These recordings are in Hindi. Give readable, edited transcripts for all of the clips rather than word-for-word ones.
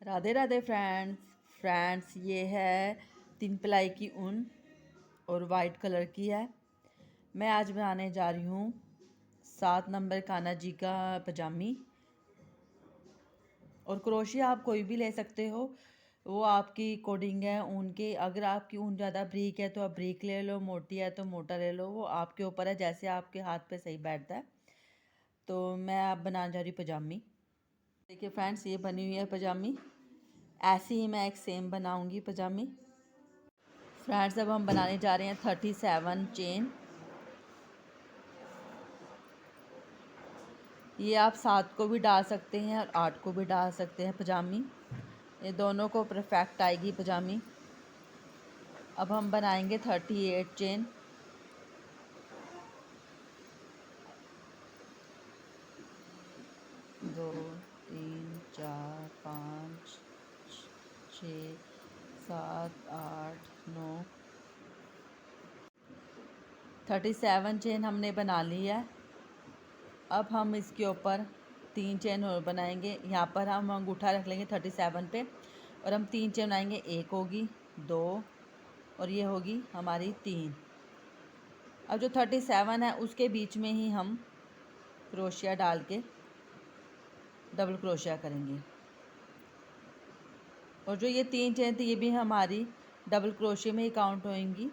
राधे राधे फ्रेंड्स ये है 3 प्लाई की ऊन और वाइट कलर की है। मैं आज बनाने जा रही हूँ 7 नंबर कान्हा जी का पजामी। और क्रोशिया आप कोई भी ले सकते हो, वो आपकी कोडिंग है ऊन के। अगर आपकी ऊन ज़्यादा ब्रीक है तो आप ब्रीक ले लो, मोटी है तो मोटा ले लो, वो आपके ऊपर है, जैसे आपके हाथ पे सही बैठता है। तो मैं अब बनाने जा रही हूँ पजामी। देखिए फ्रेंड्स, ये बनी हुई है पजामी। ऐसे ही मैं एक सेम बनाऊंगी पजामी। फ्रेंड्स, अब हम बनाने जा रहे हैं 37 चेन। ये आप 7 को भी डाल सकते हैं और 8 को भी डाल सकते हैं पजामी। ये दोनों को परफेक्ट आएगी पजामी। अब हम बनाएंगे 38 चेन। दो, तीन, चार, पाँच, 6, 7, 8, 9, 37 चेन हमने बना ली है। अब हम इसके ऊपर 3 चेन और बनाएंगे। यहाँ पर हम अंगूठा रख लेंगे 37 पे और हम 3 चेन बनाएंगे। एक होगी, 2 और ये होगी हमारी 3। अब जो 37 है उसके बीच में ही हम क्रोशिया डाल के डबल क्रोशिया करेंगे। और जो ये 3 चेन थी ये भी हमारी डबल क्रोशिया में ही काउंट होंगी।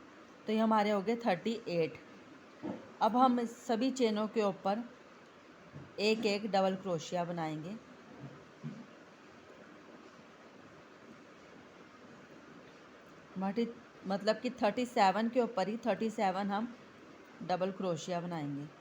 तो ये हमारे हो गए 38। अब हम इस सभी चेनों के ऊपर एक एक डबल क्रोशिया बनाएंगे। मतलब कि 37 के ऊपर ही 37 हम डबल क्रोशिया बनाएंगे।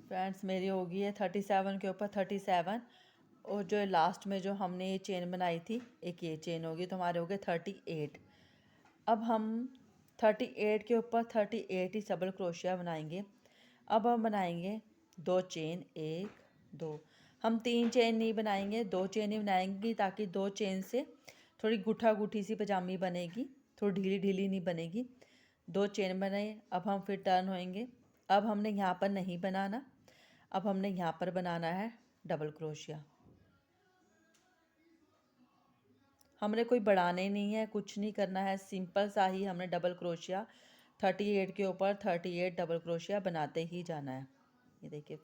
फ्रेंड्स, मेरी होगी है 37 के ऊपर 37। और जो लास्ट में जो हमने ये चेन बनाई थी, एक ये चेन होगी, तो हमारे हो गए 38। अब हम 38 के ऊपर 38 ही डबल क्रोशिया बनाएंगे। अब हम बनाएंगे 2 चेन, 1, 2। हम 3 चेन नहीं बनाएंगे, 2 चेन ही बनाएंगे, ताकि 2 चेन से थोड़ी गुठा गुठी सी पजामी बनेगी, थोड़ी ढीली ढीली नहीं बनेगी। 2 चेन बनाए। अब हम फिर टर्न होएंगे। अब हमने यहाँ पर नहीं बनाना, अब हमने यहाँ पर बनाना है डबल क्रोशिया। हमने कोई बढ़ाने नहीं है, कुछ नहीं करना है, सिंपल सा ही हमने डबल क्रोशिया 38 के ऊपर 38 डबल क्रोशिया बनाते ही जाना है। ये देखिए,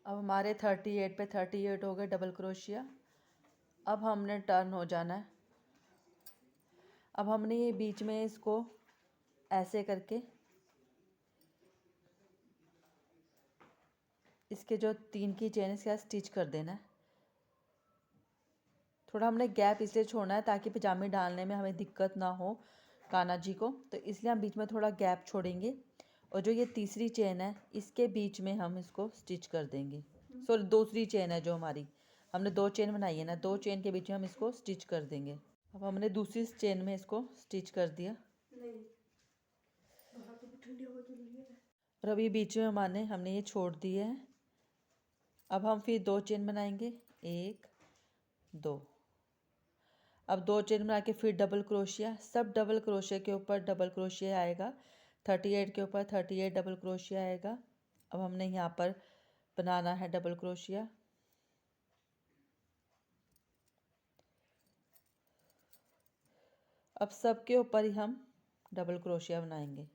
अब हमारे 38 पे 38 हो गए डबल क्रोशिया। अब हमने टर्न हो जाना है। अब हमने ये बीच में इसको ऐसे करके इसके जो 3 की चेन इसके साथ स्टिच कर देना है। थोड़ा हमने गैप इसलिए छोड़ना है ताकि पजामे डालने में हमें दिक्कत ना हो कान्हा जी को, तो इसलिए हम बीच में थोड़ा गैप छोड़ेंगे। और जो ये तीसरी चेन है इसके बीच में हम इसको स्टिच कर देंगे। सॉरी, दूसरी चेन है जो हमारी, हमने 2 चेन बनाई है ना, 2 चेन के बीच में हम इसको स्टिच कर देंगे। अब हमने दूसरी चेन में इसको स्टिच कर दिया। और अभी बीच में हमने ये छोड़ दिए है। अब हम फिर 2 चेन बनाएंगे, 1, 2। अब 2 चेन बना के फिर डबल क्रोशिया, सब डबल क्रोशिया के ऊपर डबल क्रोशिया आएगा। 38 के ऊपर 38 डबल क्रोशिया आएगा। अब हमने यहाँ पर बनाना है डबल क्रोशिया। अब सब के ऊपर ही हम डबल क्रोशिया बनाएंगे।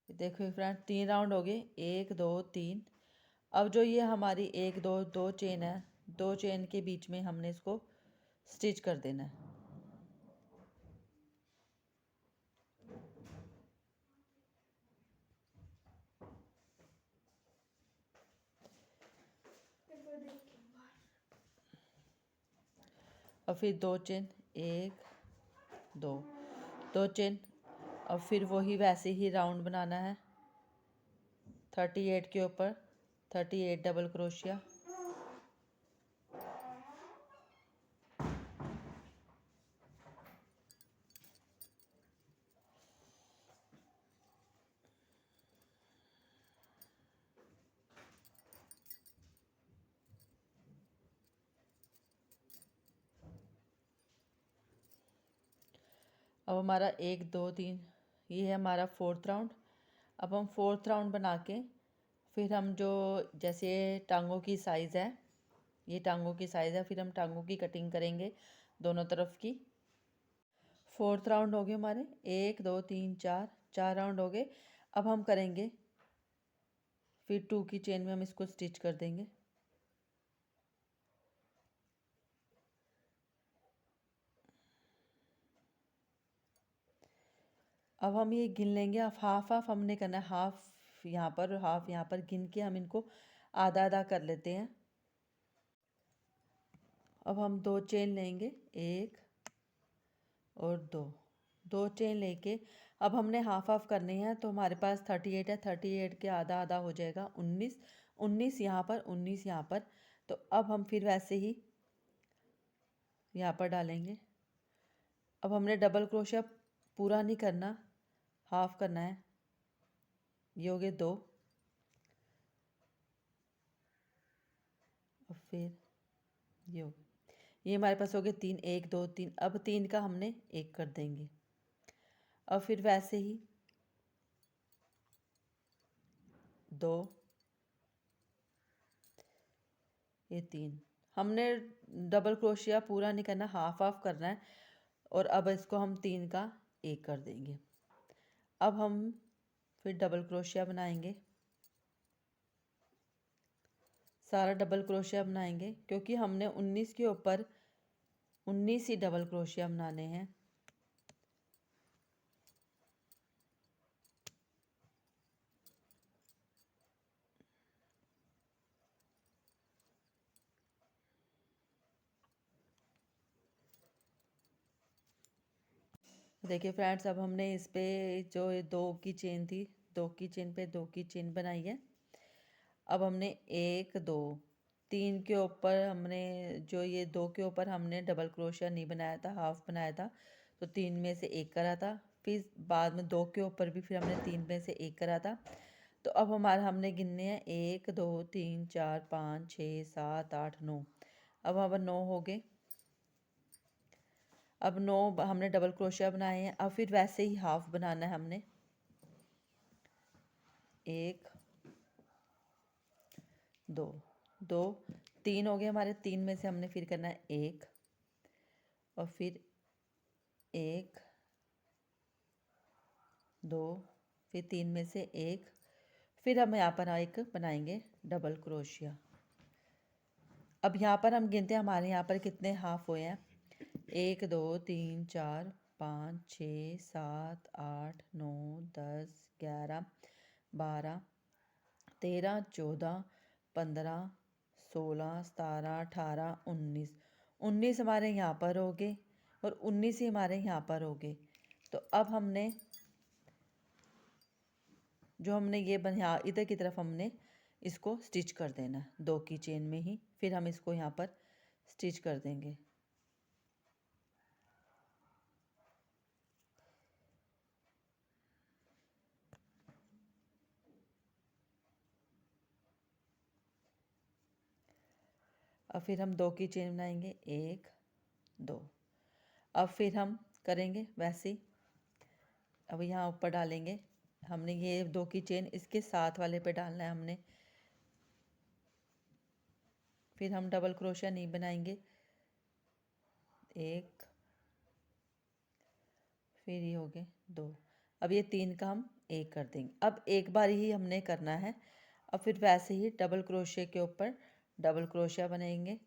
देखो फ्रेंड, 3 राउंड हो गए, 1, 2, 3। अब जो ये हमारी 1, 2, 2 चेन है, 2 चेन के बीच में हमने इसको स्टिच कर देना है। और फिर 2 चेन, 1 2 2 चेन। अब फिर वही वैसे ही राउंड बनाना है 38 के ऊपर 38 डबल क्रोशिया। अब हमारा 1 2 3 ये है हमारा 4th राउंड। अब हम 4th राउंड बना के फिर हम जो जैसे टांगों की साइज़ है, ये टांगों की साइज़ है, फिर हम टांगों की कटिंग करेंगे दोनों तरफ की। 4th राउंड हो गए हमारे, 1 2 3 4 राउंड हो गए। अब हम करेंगे फिर 2 की चेन में हम इसको स्टिच कर देंगे। अब हम ये गिन लेंगे, अब हाफ हाफ हमने करना है, हाफ यहाँ पर और हाफ यहाँ पर गिन के हम इनको आधा आधा कर लेते हैं। अब हम 2 चेन लेंगे, 1 और 2 चेन लेके अब हमने हाफ हाफ करने हैं, तो हमारे पास 38 है, 38 के आधा आधा हो जाएगा 19, 19 यहाँ पर 19 यहाँ पर। तो अब हम फिर वैसे ही यहाँ पर डालेंगे। अब हमने डबल क्रोशिया पूरा नहीं करना, हाफ करना है। ये हो गए 2, और फिर ये हो गए, ये हमारे पास हो गए 3, 1 2 3। अब 3 का हमने 1 कर देंगे। अब फिर वैसे ही 2, ये 3 हमने डबल क्रोशिया पूरा नहीं करना, हाफ हाफ करना है। और अब इसको हम 3 का 1 कर देंगे। अब हम फिर डबल क्रोशिया बनाएंगे, सारा डबल क्रोशिया बनाएंगे, क्योंकि हमने 19 के ऊपर 19 ही डबल क्रोशिया बनाने हैं। देखिए फ्रेंड्स, अब हमने इस पे जो 2 की चेन थी, 2 की चेन पे 2 की चेन बनाई है। अब हमने 1 2 3 के ऊपर हमने जो ये 2 के ऊपर हमने डबल क्रोशिया नहीं बनाया था, हाफ बनाया था, तो 3 में से 1 करा था। फिर बाद में 2 के ऊपर भी फिर हमने 3 में से 1 करा था। तो अब हमारा हमने गिनने हैं 1 2 3 4 5 6 7 8 9। अब 9 हो गए। अब 9 हमने डबल क्रोशिया बनाए हैं। अब फिर वैसे ही हाफ बनाना है हमने, 1 2 2 3 हो गए हमारे। 3 में से हमने फिर करना है 1, और फिर 1 2, फिर 3 में से 1, फिर हम यहाँ पर एक बनाएंगे डबल क्रोशिया। अब यहाँ पर हम गिनते हैं हमारे यहाँ पर कितने हाफ हुए हैं। 1 2 3 4 5 6 7 8 9 10 11 12 13 14 15 16 17 18 19। 19 हमारे यहाँ पर हो गए और 19 ही हमारे यहाँ पर हो गए। तो अब हमने जो हमने ये यहाँ इधर की तरफ हमने इसको स्टिच कर देना है 2 की चेन में ही। फिर हम इसको यहाँ पर स्टिच कर देंगे। अब फिर हम 2 की चेन बनाएंगे, 1 2। अब फिर हम करेंगे वैसे ही, अब यहाँ ऊपर डालेंगे हमने ये 2 की चेन, इसके साथ वाले पे डालना है हमने। फिर हम डबल क्रोशिया नहीं बनाएंगे, 1, फिर ये हो गए 2। अब ये 3 का हम 1 कर देंगे। अब एक बार ही हमने करना है। अब फिर वैसे ही डबल क्रोशिया के ऊपर डबल क्रोशिया बनेंगे,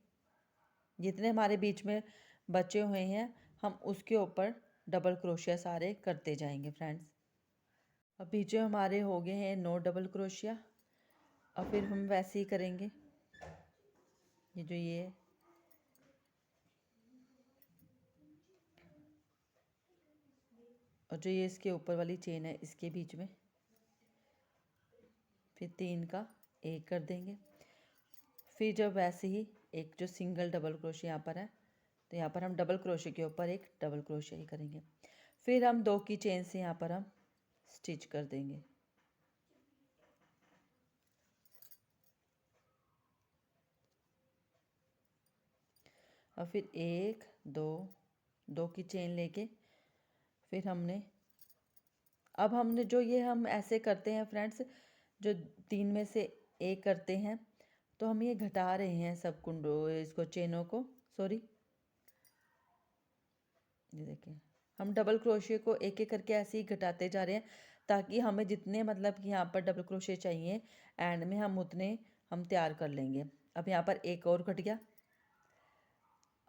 जितने हमारे बीच में बचे हुए हैं हम उसके ऊपर डबल क्रोशिया सारे करते जाएंगे फ्रेंड्स। अब बीच में हमारे हो गए हैं 9 डबल क्रोशिया। अब फिर हम वैसे ही करेंगे, ये जो ये और जो ये इसके ऊपर वाली चेन है इसके बीच में फिर 3 का एक कर देंगे। फिर जब वैसे ही एक जो सिंगल डबल क्रोशे यहाँ पर है तो यहाँ पर हम डबल क्रोशे के ऊपर एक डबल क्रोशे ही करेंगे। फिर हम 2 की चेन से यहाँ पर हम स्टिच कर देंगे। और फिर 1 2 2 की चेन लेके फिर अब हमने जो ये हम ऐसे करते हैं फ्रेंड्स, जो 3 में से एक करते हैं तो हम ये घटा रहे हैं सब कुंडो इसको चेनों को, सॉरी ये देखिए हम डबल क्रोशे को एक एक करके ऐसे ही घटाते जा रहे हैं ताकि हमें जितने मतलब कि यहाँ पर डबल क्रोशे चाहिए एंड में हम उतने हम तैयार कर लेंगे। अब यहाँ पर एक और घट गया।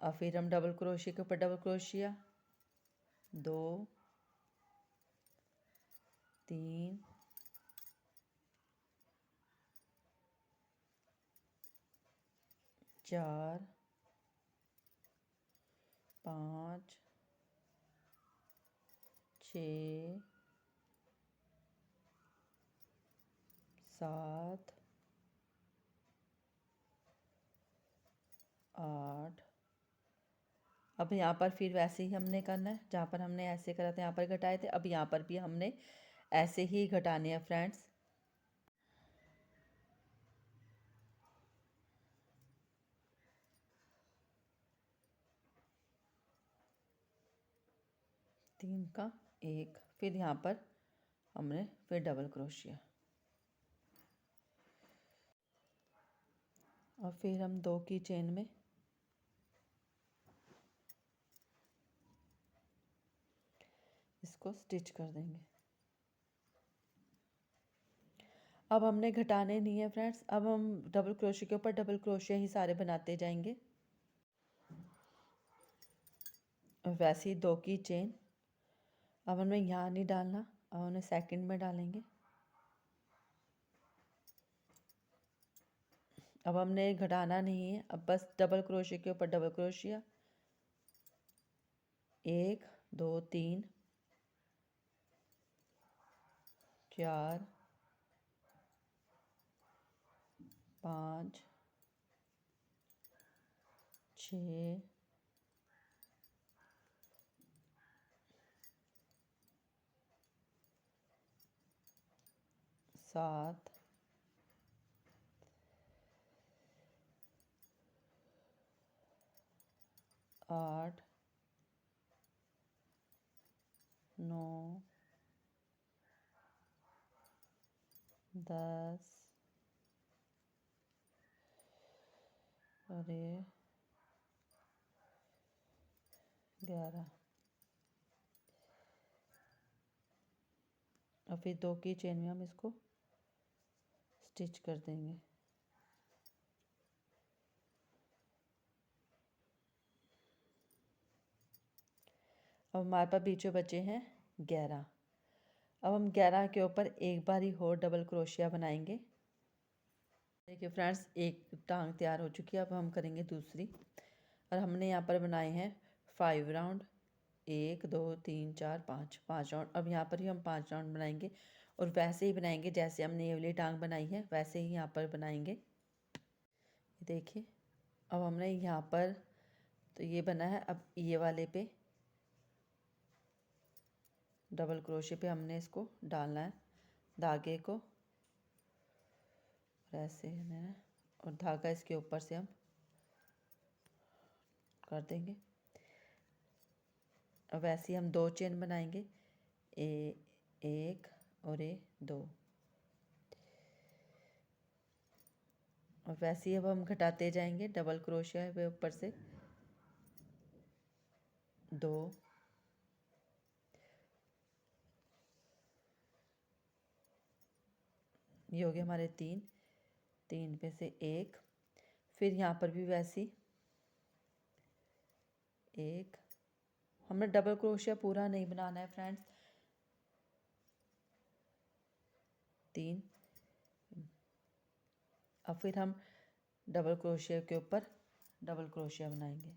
और फिर हम डबल क्रोशे के ऊपर डबल क्रोशिया 2 3 4 5 6 7 8। अब यहाँ पर फिर वैसे ही हमने करना है जहाँ पर हमने ऐसे करा था यहाँ पर घटाए थे, अब यहाँ पर भी हमने ऐसे ही घटाने हैं फ्रेंड्स। तीन का एक, फिर यहाँ पर हमने फिर डबल क्रोशिया और फिर हम 2 की चेन में इसको स्टिच कर देंगे। अब हमने घटाने नहीं है फ्रेंड्स, अब हम डबल क्रोशिया के ऊपर डबल क्रोशिया ही सारे बनाते जाएंगे। वैसे ही 2 की चेन, अब हमें यहाँ नहीं डालना, अब हमें सेकंड में डालेंगे। अब हमने घटाना नहीं है, अब बस डबल क्रोशिया के ऊपर डबल क्रोशिया 1 2 3 4 5 6 7 8 9 10 और ये 11 और फिर 2 की चेन में हम इसको स्टिच कर देंगे। अब हमारे पास बीच में बचे हैं 11। अब हम 11 के ऊपर एक बार ही और डबल क्रोशिया बनाएंगे। देखिए फ्रेंड्स एक टांग तैयार हो चुकी है, अब हम करेंगे दूसरी। और हमने यहाँ पर बनाए हैं 5 राउंड, 1 2 3 4 5 5 राउंड। अब यहाँ पर ही हम 5 राउंड बनाएंगे और वैसे ही बनाएंगे जैसे हमने ये वाली टांग बनाई है वैसे ही यहाँ पर बनाएंगे। देखिए अब हमने यहाँ पर तो ये बना है, अब ये वाले पे डबल क्रोशे पे हमने इसको डालना है धागे को, और ऐसे है और धागा इसके ऊपर से हम कर देंगे। अब वैसे ही हम 2 चेन बनाएंगे, एक और ये 2। और वैसे ही अब हम घटाते जाएंगे डबल क्रोशिया पे ऊपर से 2 ये हो गए हमारे 3 3 पे से 1। फिर यहाँ पर भी वैसी 1, हमें डबल क्रोशिया पूरा नहीं बनाना है फ्रेंड्स, 3। अब फिर हम डबल क्रोशिया के ऊपर डबल क्रोशिया बनाएंगे।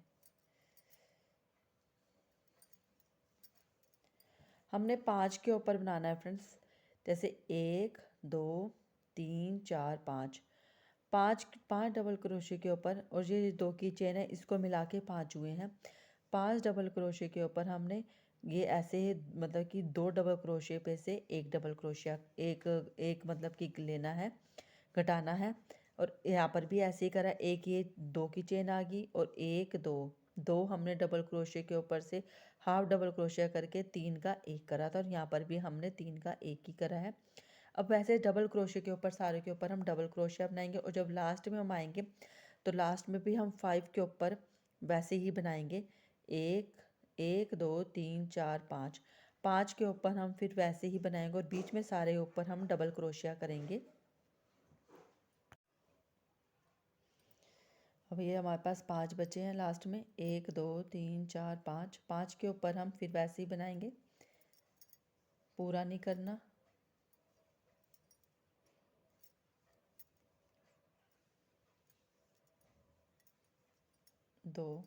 हमने 5 के ऊपर बनाना है फ्रेंड्स, जैसे 1 2 3 4 5, पाँच पाँच डबल क्रोशे के ऊपर, और ये 2 की चेन है इसको मिला के 5 हुए हैं। 5 डबल क्रोशे के ऊपर हमने ये ऐसे ही मतलब कि 2 डबल क्रोशे पे से एक डबल क्रोशिया एक एक मतलब कि लेना है, घटाना है। और यहाँ पर भी ऐसे ही करा, एक ये 2 की चेन आ गई और 1 2 2 हमने डबल क्रोशे के ऊपर से हाफ डबल क्रोशिया करके 3 का 1 करा था, और यहाँ पर भी हमने 3 का 1 ही करा है। अब वैसे डबल क्रोशे के ऊपर सारे के ऊपर हम डबल क्रोशिया बनाएंगे, और जब लास्ट में हम आएंगे तो लास्ट में भी हम 5 के ऊपर वैसे ही बनाएंगे। 1 1 2 3 4 5, 5 के ऊपर हम फिर वैसे ही बनाएंगे, और बीच में सारे ऊपर हम डबल क्रोशिया करेंगे। अब ये हमारे पास 5 बचे हैं लास्ट में, 1 2 3 4 5, 5 के ऊपर हम फिर वैसे ही बनाएंगे, पूरा नहीं करना। 2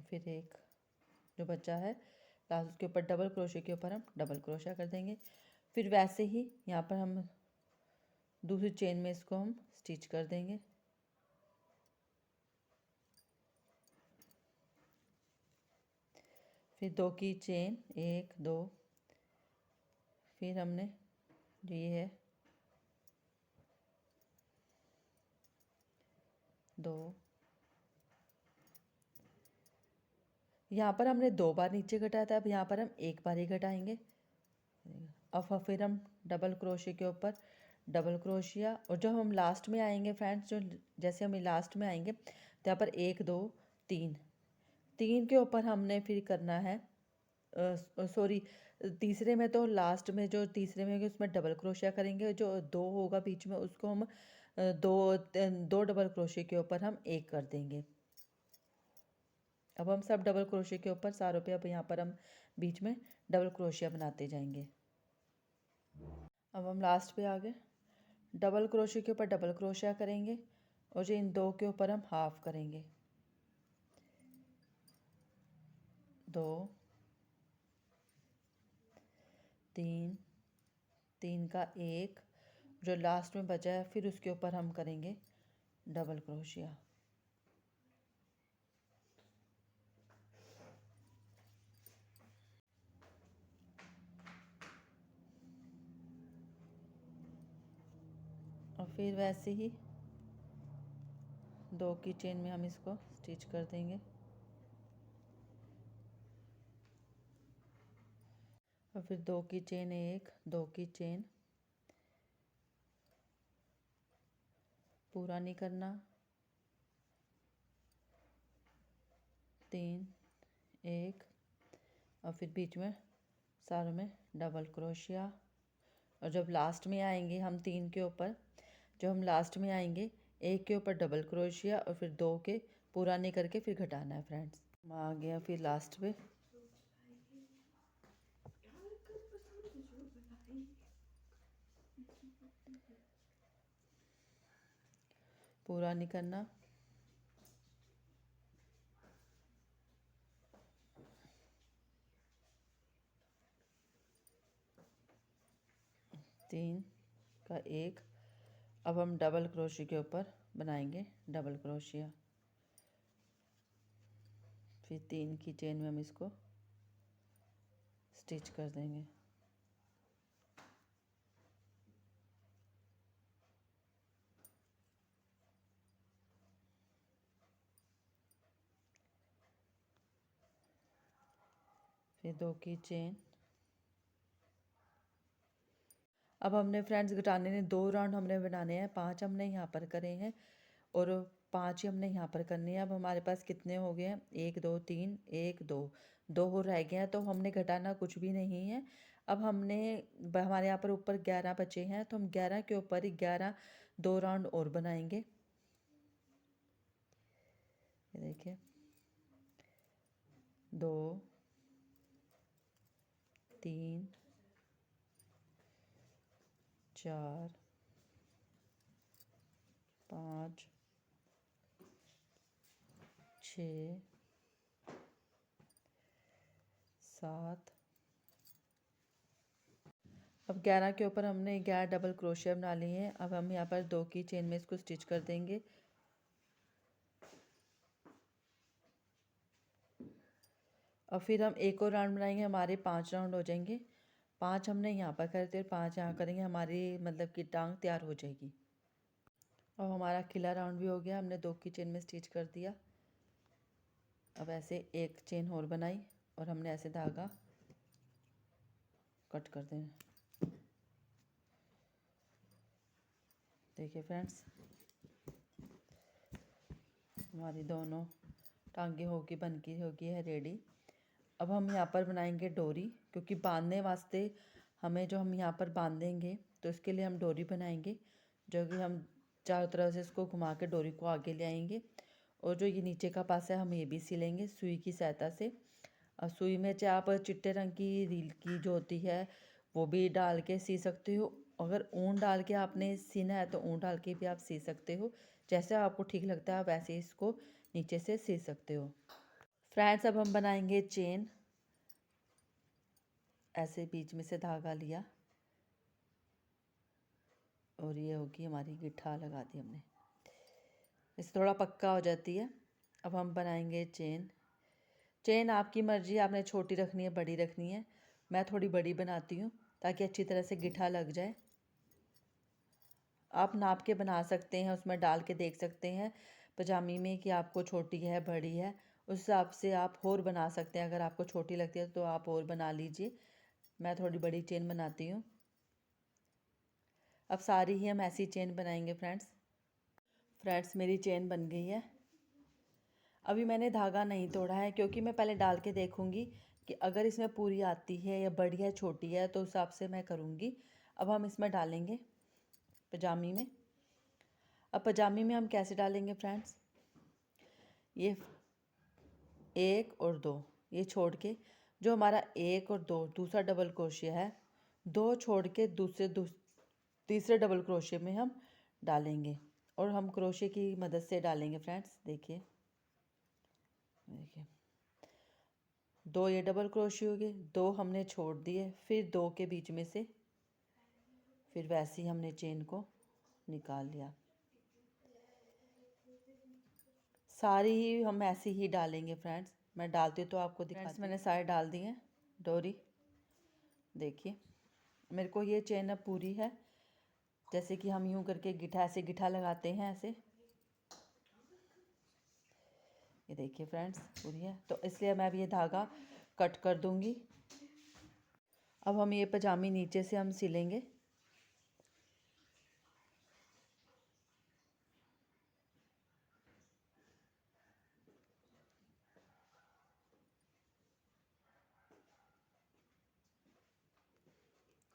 फिर 1 जो बचा है लास्ट, उसके ऊपर डबल क्रोशे के ऊपर हम डबल क्रोशा कर देंगे। फिर वैसे ही यहाँ पर हम दूसरी चेन में इसको हम स्टिच कर देंगे। फिर 2 की चेन 1 2, फिर हमने जो ये है 2, यहाँ पर हमने 2 बार नीचे घटाया था, अब यहाँ पर हम 1 बार ही घटाएंगे। अब फिर हम डबल क्रोशे के ऊपर डबल क्रोशिया, और जब हम लास्ट में आएंगे फ्रेंड्स, जो जैसे हम लास्ट में आएंगे तो यहाँ पर 1 2 3, 3 के ऊपर हमने फिर करना है, सॉरी तीसरे में तो लास्ट में जो तीसरे में उसमें डबल क्रोशिया करेंगे, जो 2 होगा बीच में उसको हम दो डबल क्रोशिया के ऊपर हम 1 कर देंगे। अब हम सब डबल क्रोशिया के ऊपर सारों पे अब यहाँ पर हम बीच में डबल क्रोशिया बनाते जाएंगे। अब हम लास्ट पे आ गए, डबल क्रोशिया के ऊपर डबल क्रोशिया करेंगे, और जो इन 2 के ऊपर हम हाफ करेंगे, 2 3 3 का 1, जो लास्ट में बचा है फिर उसके ऊपर हम करेंगे डबल क्रोशिया। और फिर वैसे ही 2 की चेन में हम इसको स्टिच कर देंगे। और फिर 2 की चेन 1 2 की चेन, पूरा नहीं करना, 3 1, और फिर बीच में सारों में डबल क्रोशिया। और जब लास्ट में आएंगे हम 3 के ऊपर, जब हम लास्ट में आएंगे 1 के ऊपर डबल क्रोशिया, और फिर 2 के पूरा नहीं करके फिर घटाना है फ्रेंड्स। हम आ गया फिर लास्ट पे, पूरा नहीं करना, 3 का 1। अब हम डबल क्रोशिया के ऊपर बनाएंगे डबल क्रोशिया, फिर 3 की चेन में हम इसको स्टिच कर देंगे। फिर 2 की चेन। अब हमने फ्रेंड्स घटाने ने 2 राउंड हमने बनाने हैं, 5 हमने यहाँ पर करे हैं और 5 ही हमने यहाँ पर करने हैं। अब हमारे पास कितने हो गए हैं, 1 2 3 1 2, 2 हो रह गए हैं, तो हमने घटाना कुछ भी नहीं है। अब हमने हमारे यहाँ पर ऊपर 11 बचे हैं, तो हम 11 के ऊपर ही 11 2 राउंड और बनाएंगे। ये देखिए 2 3 4 5 6 7। अब 11 के ऊपर हमने 11 डबल क्रोशिया बना लिए हैं। अब हम यहाँ पर 2 की चेन में इसको स्टिच कर देंगे। और फिर हम एक और राउंड बनाएंगे, हमारे 5 राउंड हो जाएंगे। 5 हमने यहाँ पर करते हैं, 5 यहाँ करेंगे, हमारी मतलब कि टांग तैयार हो जाएगी। अब हमारा खिला राउंड भी हो गया, हमने 2 की चेन में स्टिच कर दिया। अब ऐसे एक चेन और बनाई और हमने ऐसे धागा कट कर देना। देखिए फ्रेंड्स, हमारी दोनों टांगे होगी बन की होगी है रेडी। अब हम यहाँ पर बनाएंगे डोरी, क्योंकि बांधने वास्ते हमें जो हम यहाँ पर बांधेंगे तो इसके लिए हम डोरी बनाएंगे, जो कि हम चारों तरफ से इसको घुमा के डोरी को आगे ले आएंगे। और जो ये नीचे का पास है हम ये भी सिलेंगे सुई की सहायता से। और सुई में चाहे आप चिट्टे रंग की रील की जो होती है वो भी डाल के सी सकते हो। अगर ऊन डाल के आपने सीना है तो ऊन डाल के भी आप सी सकते हो, जैसे आपको ठीक लगता है आप वैसे इसको नीचे से सी सकते हो। फ्रेंड्स, अब हम बनाएंगे चेन। ऐसे बीच में से धागा लिया और ये होगी हमारी गिट्ठा लगा दी हमने, इससे थोड़ा पक्का हो जाती है। अब हम बनाएंगे चेन। चेन आपकी मर्जी, आपने छोटी रखनी है बड़ी रखनी है। मैं थोड़ी बड़ी बनाती हूँ ताकि अच्छी तरह से गिट्ठा लग जाए। आप नाप के बना सकते हैं, उसमें डाल के देख सकते हैं पजामी में कि आपको छोटी है बड़ी है, उस हिसाब से आप और बना सकते हैं। अगर आपको छोटी लगती है तो आप और बना लीजिए। मैं थोड़ी बड़ी चेन बनाती हूँ। अब सारी ही हम ऐसी चेन बनाएंगे फ्रेंड्स, मेरी चेन बन गई है। अभी मैंने धागा नहीं तोड़ा है, क्योंकि मैं पहले डाल के देखूँगी कि अगर इसमें पूरी आती है या बड़ी है छोटी है तो उस हिसाब से मैं करूँगी। अब हम इसमें डालेंगे पजामी में। अब पजामी में हम कैसे डालेंगे फ्रेंड्स, ये 1 और 2 ये छोड़ के, जो हमारा 1 और 2 दूसरा डबल क्रोशिया है, 2 छोड़ के तीसरे डबल क्रोशिया में हम डालेंगे। और हम क्रोशिया की मदद से डालेंगे फ्रेंड्स। देखिए 2 ये डबल क्रोशिया हो गए, 2 हमने छोड़ दिए, फिर 2 के बीच में से फिर वैसे ही हमने चेन को निकाल लिया। सारी ही हम ऐसे ही डालेंगे फ्रेंड्स। मैं डालती हूँ तो आपको दिखाती हूँ। मैंने सारे डाल दिए हैं डोरी। देखिए मेरे को ये चेन अब पूरी है, जैसे कि हम यूँ करके गिट्ठा ऐसे गिट्ठा लगाते हैं ऐसे। ये देखिए फ्रेंड्स पूरी है, तो इसलिए मैं अब ये धागा कट कर दूँगी। अब हम ये पजामी नीचे से हम सिलेंगे।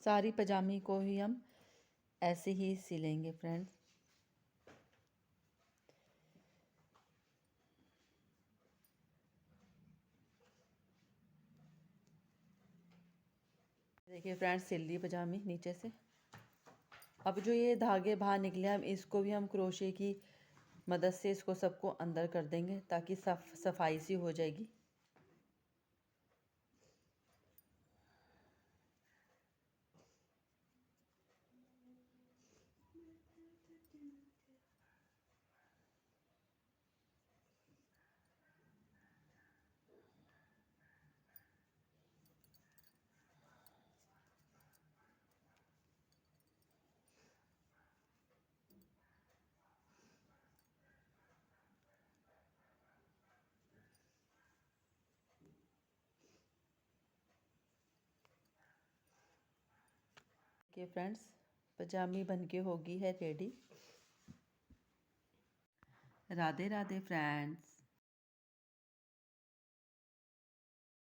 सारी पजामी को ही हम ऐसे ही सिलेंगे फ्रेंड्स। देखिए फ्रेंड्स सिल ली पजामी नीचे से। अब जो ये धागे बाहर निकले हम इसको भी हम क्रोशे की मदद से इसको सबको अंदर कर देंगे, ताकि सफाई सी हो जाएगी। देखिए फ्रेंड्स पजामी बनके होगी है रेडी। राधे राधे फ्रेंड्स।